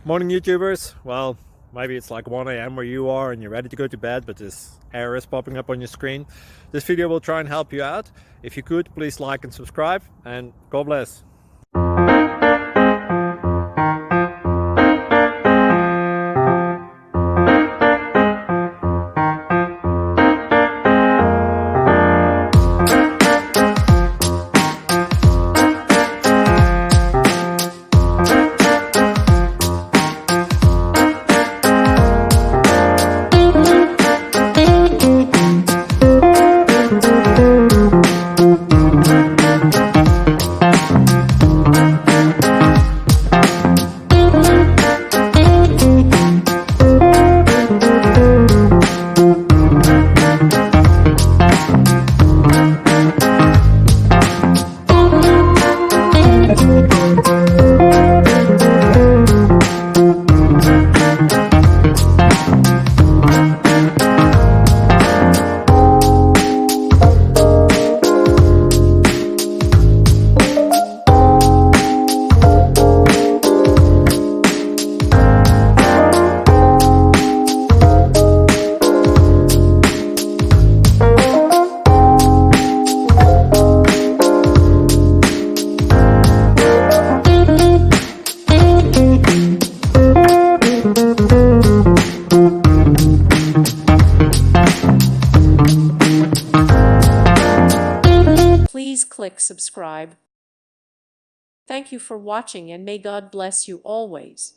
Morning YouTubers. Well, maybe it's like 1 a.m. where you are and you're ready to go to bed, but this error is popping up on your screen. This video will try and help you out. If you could, please like and subscribe, and God bless. Please click subscribe. Thank you for watching and may God bless you always.